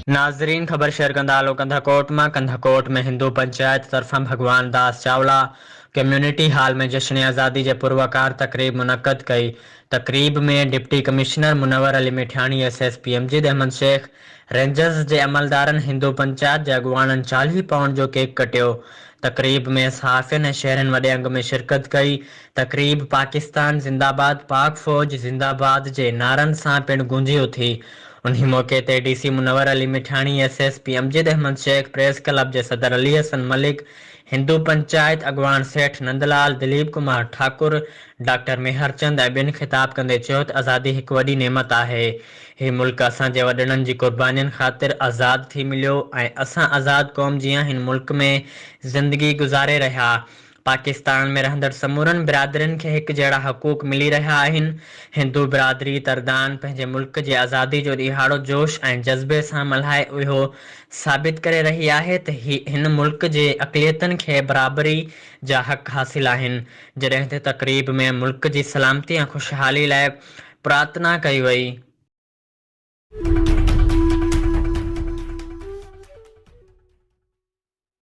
नाज़रीन ख़बर शेयर कंदा हलो कंधाकोट में हिंदू पंचायत तरफ़ां भगवान दास चावला कम्युनिटी हॉल में जश्न आज़ादी जे पुरवकार तकरीब मुनक़द कई। तकरीब में deputy commissioner Munawar Ali Mithani SSP Amjad Ahmad Shaikh rangers जे अमलदारन हिंदू पंचायत जे अगवानन 40 पाउंड जो केक कटियो। तकरीब में सहाफ़ियन ऐं शहरन वॾे अंग में शिरकत कई। तकरीब पाकिस्तान जिंदाबाद पाक फ़ौज जिंदाबाद जे नारन सां पिणु गूंजी उथी। उन्ही मौके ते DC Munawar Ali Mithani SSP Amjad Ahmad Shaikh press club जे सदर अली हसन मलिक हिंदू पंचायत अगवान सेठ नंदलाल दिलीप कुमार ठाकुर डॉक्टर मेहरचंद ऐं ॿिन ख़िताब कंदे चयो त आज़ादी हिकु वॾी नेमत आहे। हीउ मुल्क असांजे वॾड़नि जी क़ुर्बानियुनि ख़ातिर आज़ाद थी मिलियो ऐं असां आज़ाद क़ौम जीअं हिन मुल्क में ज़िंदगी गुज़ारे रहिया। पाकिस्तान में रहंदड़ समूरनि बिरादरियुनि खे हिकु जहिड़ा हक़ूक़ मिली रहिया आहिनि। हिंदू बिरादरी तरदान पंहिंजे मुल्क जे आज़ादी जो ॾिहाड़ो जोश ऐं जज़्बे सां मल्हाए इहो साबित करे रही आहे त हिन मुल्क जे अक़लियतुनि खे बराबरी जा हक़ हासिल आहिनि। जॾहिं त तक़रीब में मुल्क जी सलामती ऐं ख़ुशहाली लाइ प्रार्थना कई वई।